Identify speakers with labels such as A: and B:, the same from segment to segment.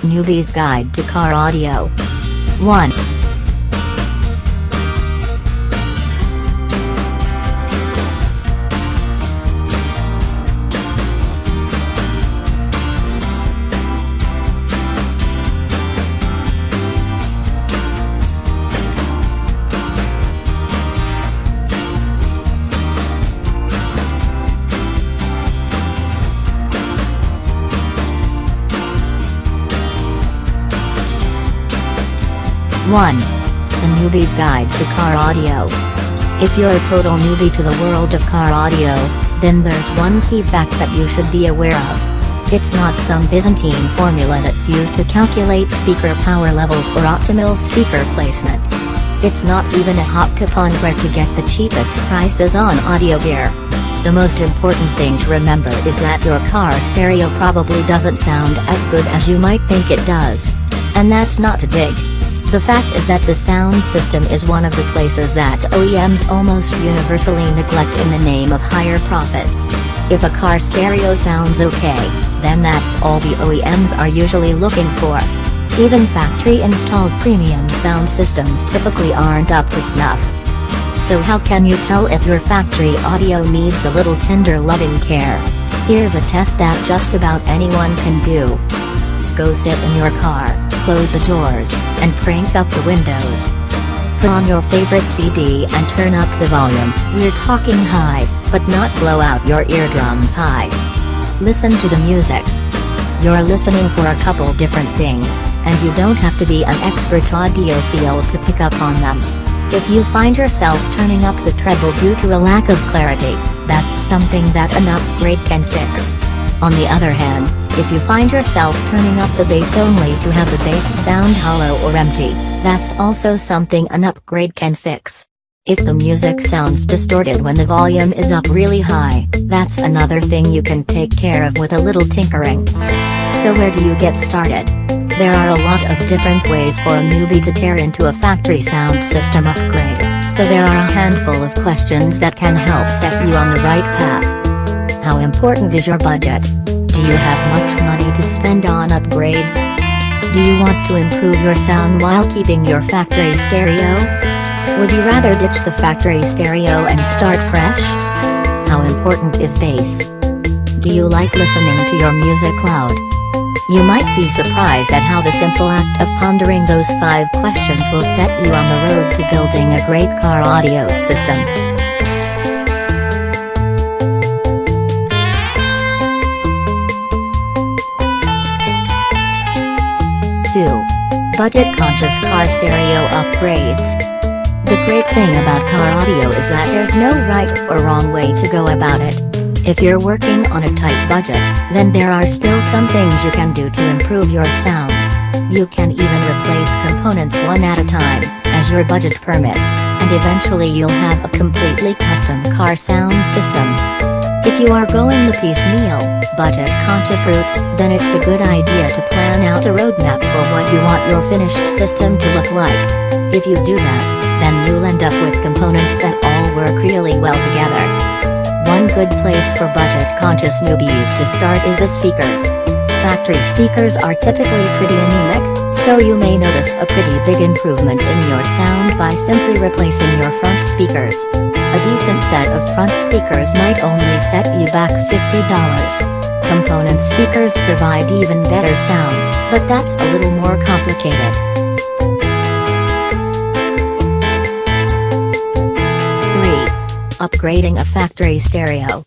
A: Newbie's Guide to Car Audio. 1. The Newbie's Guide to Car Audio. If you're a total newbie to the world of car audio, then there's one key fact that you should be aware of. It's not some Byzantine formula that's used to calculate speaker power levels or optimal speaker placements. It's not even a hot tip on where to get the cheapest prices on audio gear. The most important thing to remember is that your car stereo probably doesn't sound as good as you might think it does. And that's not to dig. The fact is that the sound system is one of the places that OEMs almost universally neglect in the name of higher profits. If a car stereo sounds okay, then that's all the OEMs are usually looking for. Even factory-installed premium sound systems typically aren't up to snuff. So how can you tell if your factory audio needs a little tender loving care? Here's a test that just about anyone can do. Go sit in your car, close the doors, and crank up the windows. Put on your favorite CD and turn up the volume. We're talking high, but not blow out your eardrums high. Listen to the music. You're listening for a couple different things, and you don't have to be an expert audiophile to pick up on them. If you find yourself turning up the treble due to a lack of clarity, that's something that an upgrade can fix. On the other hand, if you find yourself turning up the bass only to have the bass sound hollow or empty, that's also something an upgrade can fix. If the music sounds distorted when the volume is up really high, that's another thing you can take care of with a little tinkering. So where do you get started? There are a lot of different ways for a newbie to tear into a factory sound system upgrade, so there are a handful of questions that can help set you on the right path. How important is your budget? Do you have much money to spend on upgrades? Do you want to improve your sound while keeping your factory stereo? Would you rather ditch the factory stereo and start fresh? How important is bass? Do you like listening to your music loud? You might be surprised at how the simple act of pondering those 5 questions will set you on the road to building a great car audio system. 2. Budget-conscious car stereo upgrades. The great thing about car audio is that there's no right or wrong way to go about it. If you're working on a tight budget, then there are still some things you can do to improve your sound. You can even replace components one at a time, as your budget permits, and eventually you'll have a completely custom car sound system. If you are going the piecemeal, budget-conscious route, then it's a good idea to plan out a roadmap for what you want your finished system to look like. If you do that, then you'll end up with components that all work really well together. One good place for budget-conscious newbies to start is the speakers. Factory speakers are typically pretty anemic, so you may notice a pretty big improvement in your sound by simply replacing your front speakers. A decent set of front speakers might only set you back $50. Component speakers provide even better sound, but that's a little more complicated. 3. Upgrading a factory stereo.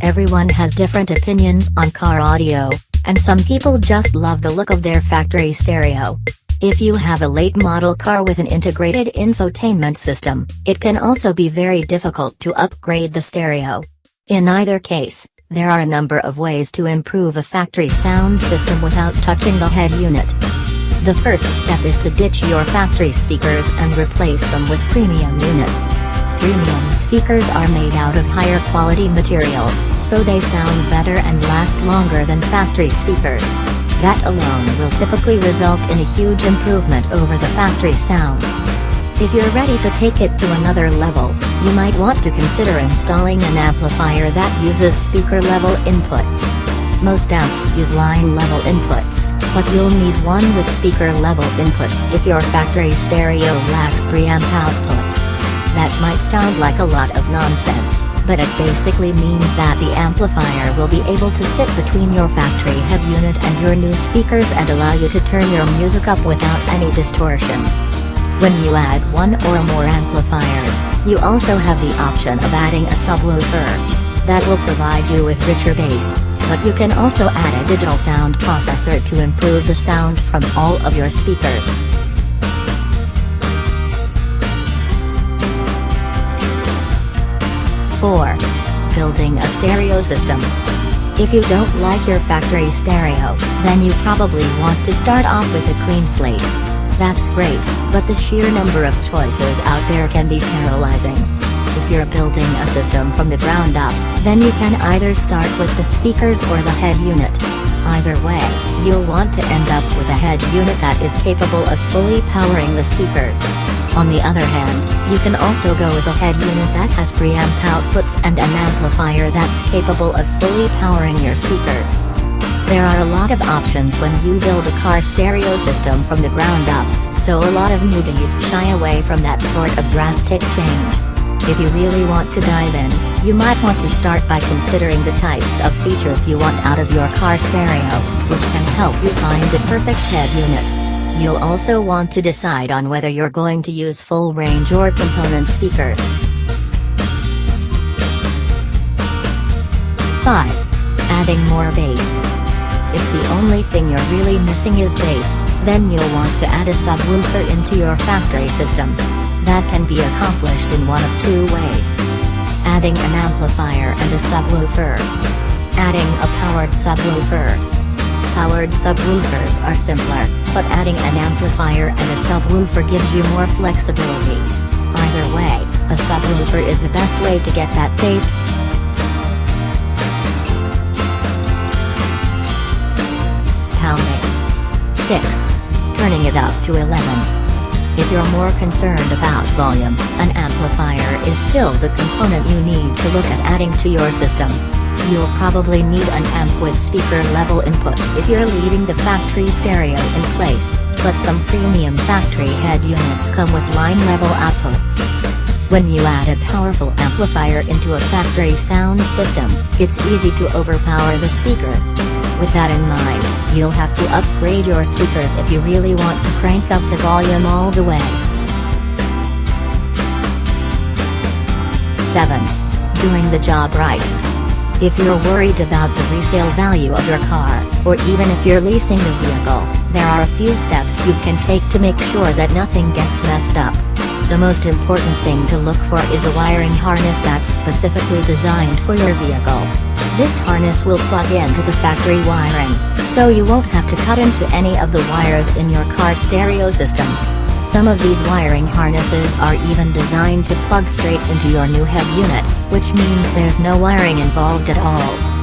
A: Everyone has different opinions on car audio, and some people just love the look of their factory stereo. If you have a late model car with an integrated infotainment system, it can also be very difficult to upgrade the stereo. In either case, there are a number of ways to improve a factory sound system without touching the head unit. The first step is to ditch your factory speakers and replace them with premium units. Premium speakers are made out of higher quality materials, so they sound better and last longer than factory speakers. That alone will typically result in a huge improvement over the factory sound. If you're ready to take it to another level, you might want to consider installing an amplifier that uses speaker-level inputs. Most amps use line-level inputs, but you'll need one with speaker-level inputs if your factory stereo lacks preamp outputs. That might sound like a lot of nonsense, but it basically means that the amplifier will be able to sit between your factory head unit and your new speakers and allow you to turn your music up without any distortion. When you add one or more amplifiers, you also have the option of adding a subwoofer. That will provide you with richer bass, but you can also add a digital sound processor to improve the sound from all of your speakers. Building a stereo system. If you don't like your factory stereo, then you probably want to start off with a clean slate. That's great, but the sheer number of choices out there can be paralyzing. If you're building a system from the ground up, then you can either start with the speakers or the head unit. Either way, you'll want to end up with a head unit that is capable of fully powering the speakers. On the other hand, you can also go with a head unit that has preamp outputs and an amplifier that's capable of fully powering your speakers. There are a lot of options when you build a car stereo system from the ground up, so a lot of newbies shy away from that sort of drastic change. If you really want to dive in, you might want to start by considering the types of features you want out of your car stereo, which can help you find the perfect head unit. You'll also want to decide on whether you're going to use full range or component speakers. 5. Adding more bass. If the only thing you're really missing is bass, then you'll want to add a subwoofer into your factory system. That can be accomplished in one of two ways. Adding an amplifier and a subwoofer. Adding a powered subwoofer. Powered subwoofers are simpler, but adding an amplifier and a subwoofer gives you more flexibility. Either way, a subwoofer is the best way to get that bass. Tuning. 6. Turning it up to 11. If you're more concerned about volume, an amplifier is still the component you need to look at adding to your system. You'll probably need an amp with speaker-level inputs if you're leaving the factory stereo in place, but some premium factory head units come with line-level outputs. When you add a powerful amplifier into a factory sound system, it's easy to overpower the speakers. With that in mind, you'll have to upgrade your speakers if you really want to crank up the volume all the way. 7. Doing the job right. If you're worried about the resale value of your car, or even if you're leasing the vehicle, there are a few steps you can take to make sure that nothing gets messed up. The most important thing to look for is a wiring harness that's specifically designed for your vehicle. This harness will plug into the factory wiring, so you won't have to cut into any of the wires in your car stereo system. Some of these wiring harnesses are even designed to plug straight into your new head unit, which means there's no wiring involved at all.